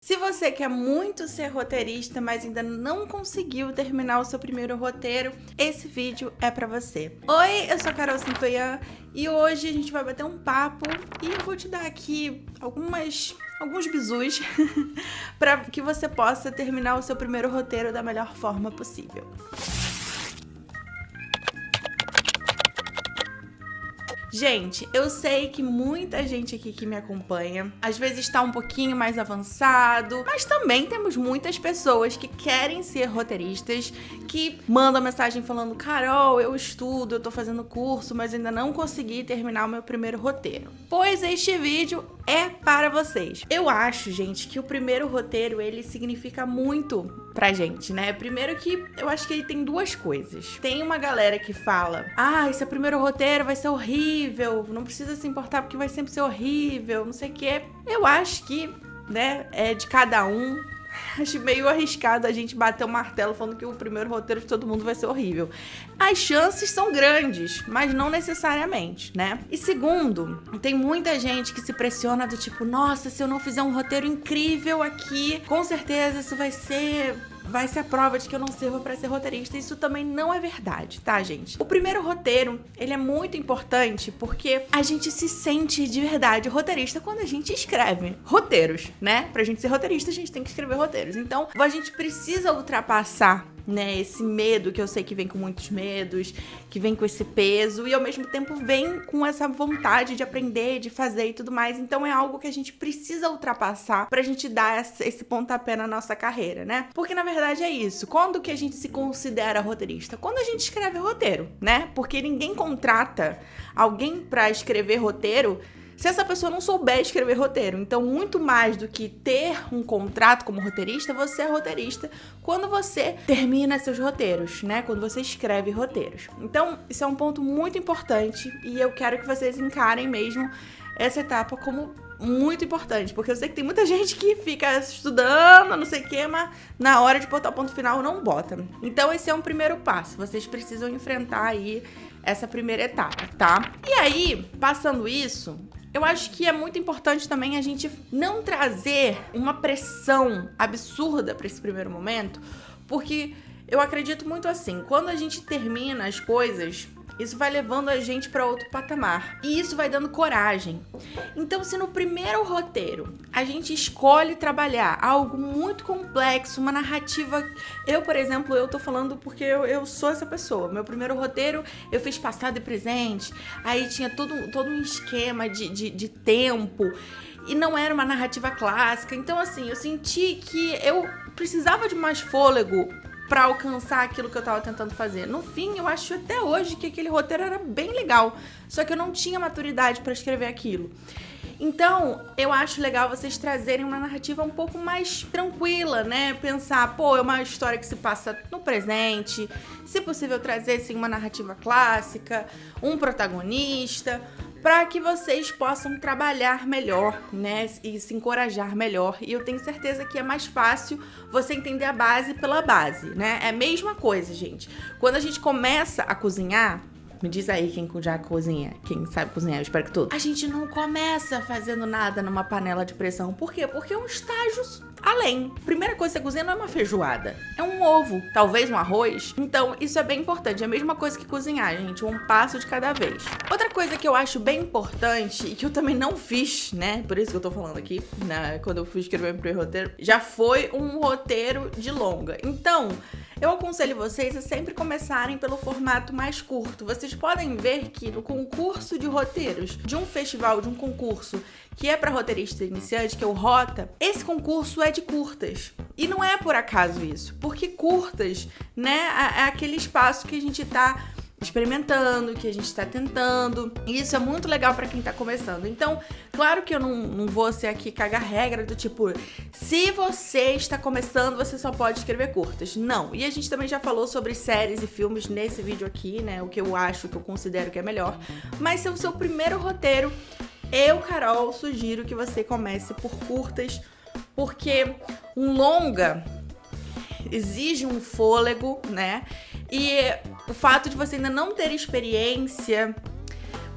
Se você quer muito ser roteirista, mas ainda não conseguiu terminar o seu primeiro roteiro, esse vídeo é pra você. Oi, eu sou a Carol Sintoyan e hoje a gente vai bater um papo e eu vou te dar aqui alguns bizus para que você possa terminar o seu primeiro roteiro da melhor forma possível. Gente, eu sei que muita gente aqui que me acompanha às vezes está um pouquinho mais avançado, mas também temos muitas pessoas que querem ser roteiristas, que mandam mensagem falando: Carol, eu estudo, eu tô fazendo curso, mas ainda não consegui terminar o meu primeiro roteiro. Pois este vídeo é para vocês. Eu acho, gente, que o primeiro roteiro, ele significa muito pra gente, né? Primeiro que eu acho que ele tem duas coisas. Tem uma galera que fala: esse primeiro roteiro vai ser horrível, não precisa se importar porque vai sempre ser horrível, não sei o quê. Eu acho que, né, é de cada um. Acho meio arriscado a gente bater o martelo falando que o primeiro roteiro de todo mundo vai ser horrível. As chances são grandes, mas não necessariamente, né? E segundo, tem muita gente que se pressiona do tipo: nossa, se eu não fizer um roteiro incrível aqui, com certeza isso vai ser a prova de que eu não sirvo pra ser roteirista. Isso também não é verdade, tá, gente? O primeiro roteiro, ele é muito importante porque a gente se sente de verdade roteirista quando a gente escreve roteiros, né? Pra gente ser roteirista, a gente tem que escrever roteiros. Então, a gente precisa ultrapassar, né, esse medo, que eu sei que vem com muitos medos, que vem com esse peso e ao mesmo tempo vem com essa vontade de aprender, de fazer e tudo mais. Então é algo que a gente precisa ultrapassar pra gente dar esse pontapé na nossa carreira, né? Porque na verdade é isso. Quando que a gente se considera roteirista? Quando a gente escreve roteiro, né? Porque ninguém contrata alguém pra escrever roteiro se essa pessoa não souber escrever roteiro. Então, muito mais do que ter um contrato como roteirista, você é roteirista quando você termina seus roteiros, né? Quando você escreve roteiros. Então, isso é um ponto muito importante e eu quero que vocês encarem mesmo essa etapa como muito importante, porque eu sei que tem muita gente que fica estudando, não sei o que, mas na hora de botar o ponto final não bota. Então, esse é um primeiro passo. Vocês precisam enfrentar aí essa primeira etapa, tá? E aí, passando isso, eu acho que é muito importante também a gente não trazer uma pressão absurda para esse primeiro momento, porque eu acredito muito assim, quando a gente termina as coisas, isso vai levando a gente para outro patamar. E isso vai dando coragem. Então, se no primeiro roteiro a gente escolhe trabalhar algo muito complexo, uma narrativa... Eu, por exemplo, eu tô falando porque eu sou essa pessoa. Meu primeiro roteiro, eu fiz passado e presente. Aí tinha todo um esquema de tempo. E não era uma narrativa clássica. Então, assim, eu senti que eu precisava de mais fôlego pra alcançar aquilo que eu tava tentando fazer. No fim, eu acho até hoje que aquele roteiro era bem legal, só que eu não tinha maturidade pra escrever aquilo. Então, eu acho legal vocês trazerem uma narrativa um pouco mais tranquila, né? Pensar, é uma história que se passa no presente, se possível trazer, sim, uma narrativa clássica, um protagonista, para que vocês possam trabalhar melhor, né, e se encorajar melhor. E eu tenho certeza que é mais fácil você entender a base pela base, né? É a mesma coisa, gente. Quando a gente começa a cozinhar, me diz aí quem já cozinha, quem sabe cozinhar, eu espero que tudo. A gente não começa fazendo nada numa panela de pressão. Por quê? Porque é um estágio além. Primeira coisa que você cozinha não é uma feijoada, é um ovo, talvez um arroz. Então, isso é bem importante. É a mesma coisa que cozinhar, gente, um passo de cada vez. Outra coisa que eu acho bem importante e que eu também não fiz, né, por isso que eu tô falando aqui, né, quando eu fui escrever meu primeiro roteiro, já foi um roteiro de longa. Então, eu aconselho vocês a sempre começarem pelo formato mais curto. Vocês podem ver que no concurso de roteiros de um festival, de um concurso que é para roteirista iniciante, que é o Rota, esse concurso é de curtas. E não é por acaso isso, porque curtas, né, é aquele espaço que a gente tá experimentando, que a gente tá tentando. E isso é muito legal pra quem tá começando. Então, claro que eu não vou ser aqui cagar regra do tipo, se você está começando, você só pode escrever curtas. Não. E a gente também já falou sobre séries e filmes nesse vídeo aqui, né? O que eu acho, o que eu considero que é melhor. Mas se é o seu primeiro roteiro, eu, Carol, sugiro que você comece por curtas, porque um longa exige um fôlego, né? E o fato de você ainda não ter experiência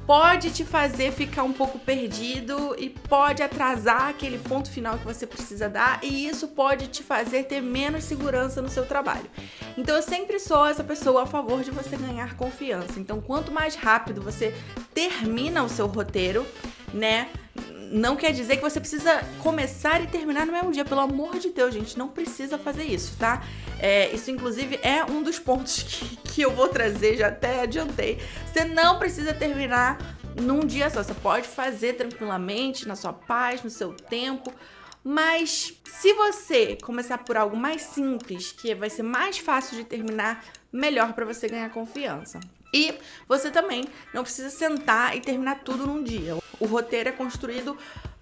pode te fazer ficar um pouco perdido e pode atrasar aquele ponto final que você precisa dar, e isso pode te fazer ter menos segurança no seu trabalho. Então eu sempre sou essa pessoa a favor de você ganhar confiança. Então quanto mais rápido você termina o seu roteiro, né? Não quer dizer que você precisa começar e terminar no mesmo dia. Pelo amor de Deus, gente, não precisa fazer isso, tá? Isso, inclusive, é um dos pontos que eu vou trazer, já até adiantei. Você não precisa terminar num dia só. Você pode fazer tranquilamente, na sua paz, no seu tempo. Mas se você começar por algo mais simples, que vai ser mais fácil de terminar, melhor para você ganhar confiança. E você também não precisa sentar e terminar tudo num dia. O roteiro é construído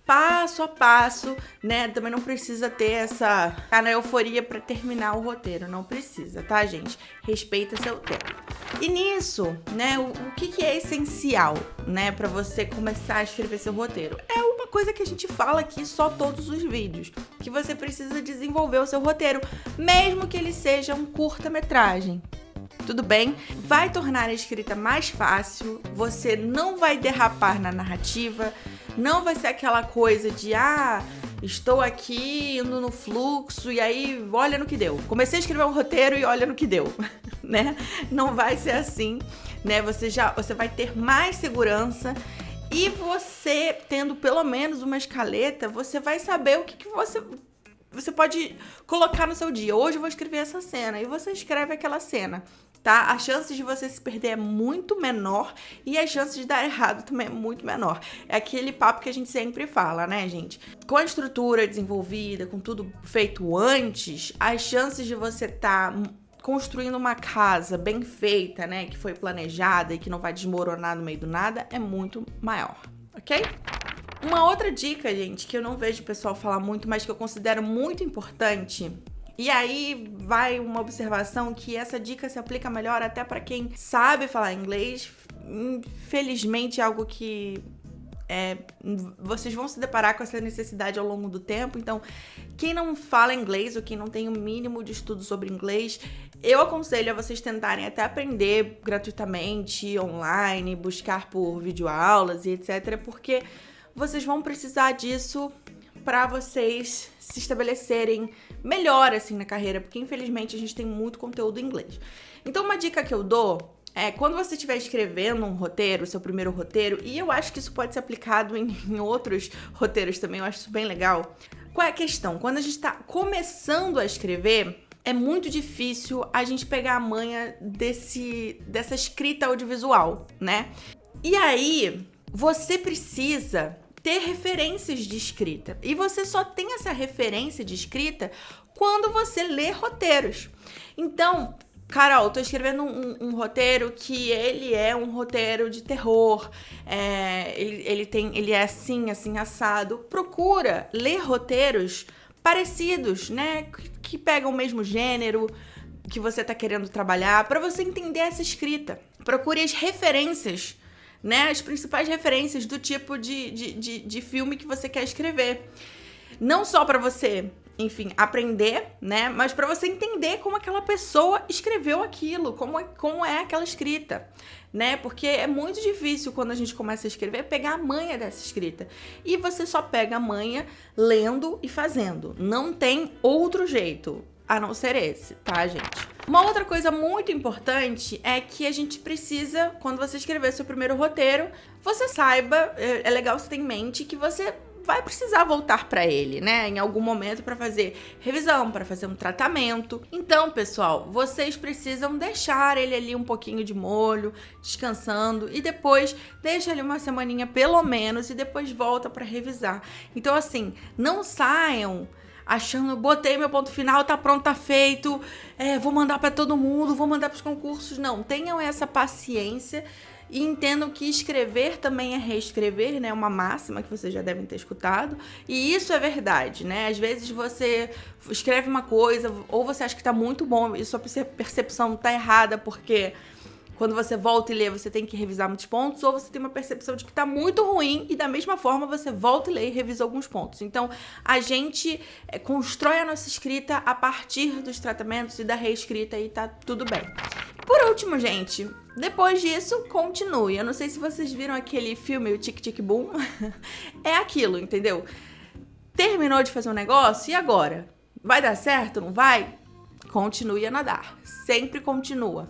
passo a passo, né? Também não precisa ter essa euforia para terminar o roteiro. Não precisa, tá, gente? Respeita seu tempo. E nisso, né? O que é essencial, né? Para você começar a escrever seu roteiro? É uma coisa que a gente fala aqui só todos os vídeos. Que você precisa desenvolver o seu roteiro, mesmo que ele seja um curta-metragem. Tudo bem? Vai tornar a escrita mais fácil, você não vai derrapar na narrativa, não vai ser aquela coisa de estou aqui indo no fluxo e aí olha no que deu. Comecei a escrever um roteiro e olha no que deu, né? Não vai ser assim, né? Você vai ter mais segurança e você, tendo pelo menos uma escaleta, você vai saber o que você pode colocar no seu dia. Hoje eu vou escrever essa cena e você escreve aquela cena, tá? A chance de você se perder é muito menor e a chance de dar errado também é muito menor. É aquele papo que a gente sempre fala, né, gente? Com a estrutura desenvolvida, com tudo feito antes, as chances de você estar construindo uma casa bem feita, né, que foi planejada e que não vai desmoronar no meio do nada, é muito maior, ok? Uma outra dica, gente, que eu não vejo o pessoal falar muito, mas que eu considero muito importante, e aí vai uma observação que essa dica se aplica melhor até para quem sabe falar inglês. Infelizmente é algo que vocês vão se deparar com essa necessidade ao longo do tempo. Então, quem não fala inglês ou quem não tem o mínimo de estudo sobre inglês, eu aconselho a vocês tentarem até aprender gratuitamente, online, buscar por videoaulas e etc, porque vocês vão precisar disso para vocês se estabelecerem melhor assim na carreira, porque infelizmente a gente tem muito conteúdo em inglês. Então uma dica que eu dou é quando você estiver escrevendo um roteiro, seu primeiro roteiro, e eu acho que isso pode ser aplicado em outros roteiros também, eu acho isso bem legal. Qual é a questão? Quando a gente está começando a escrever, é muito difícil a gente pegar a manha dessa escrita audiovisual, né? E aí, você precisa ter referências de escrita. E você só tem essa referência de escrita quando você lê roteiros. Então, Carol, tô escrevendo um roteiro que ele é um roteiro de terror. Ele é assim, assado. Procura ler roteiros parecidos, né? Que pegam o mesmo gênero que você tá querendo trabalhar, para você entender essa escrita. Procure as referências, né, as principais referências do tipo de filme que você quer escrever. Não só para você, enfim, aprender, né, mas para você entender como aquela pessoa escreveu aquilo, como é aquela escrita, né, porque é muito difícil quando a gente começa a escrever pegar a manha dessa escrita. E você só pega a manha lendo e fazendo. Não tem outro jeito a não ser esse, tá, gente? Uma outra coisa muito importante é que a gente precisa, quando você escrever seu primeiro roteiro, você saiba, é legal você ter em mente que você vai precisar voltar para ele, né? Em algum momento para fazer revisão, para fazer um tratamento. Então, pessoal, vocês precisam deixar ele ali um pouquinho de molho, descansando, e depois deixa ele uma semaninha pelo menos e depois volta para revisar. Então, assim, não saiam achando, botei meu ponto final, tá pronto, tá feito, vou mandar pra todo mundo, vou mandar pros concursos. Não, tenham essa paciência e entendam que escrever também é reescrever, né? Uma máxima que vocês já devem ter escutado. E isso é verdade, né? Às vezes você escreve uma coisa, ou você acha que tá muito bom e sua percepção tá errada, porque quando você volta e lê, você tem que revisar muitos pontos, ou você tem uma percepção de que tá muito ruim e da mesma forma você volta e lê e revisa alguns pontos. Então, a gente constrói a nossa escrita a partir dos tratamentos e da reescrita e tá tudo bem. Por último, gente, depois disso, continue. Eu não sei se vocês viram aquele filme, o Tic Tic Boom. É aquilo, entendeu? Terminou de fazer um negócio, e agora? Vai dar certo? Não vai? Continue a nadar. Sempre continua.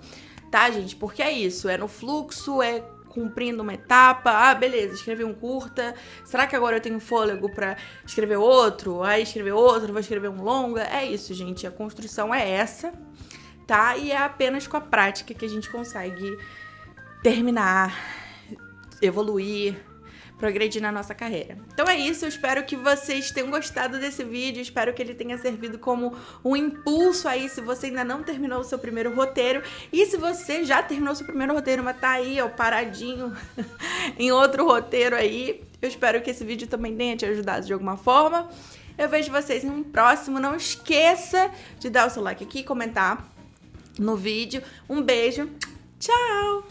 Tá, gente? Porque é isso. É no fluxo, é cumprindo uma etapa. Ah, beleza, escrevi um curta. Será que agora eu tenho fôlego pra escrever outro? Aí escrever outro, vou escrever um longa. É isso, gente. A construção é essa, tá? E é apenas com a prática que a gente consegue terminar, evoluir, progredir na nossa carreira. Então é isso, eu espero que vocês tenham gostado desse vídeo, espero que ele tenha servido como um impulso aí, se você ainda não terminou o seu primeiro roteiro, e se você já terminou o seu primeiro roteiro, mas tá aí, ó, paradinho em outro roteiro aí, eu espero que esse vídeo também tenha te ajudado de alguma forma. Eu vejo vocês em um próximo, não esqueça de dar o seu like aqui, comentar no vídeo. Um beijo, tchau!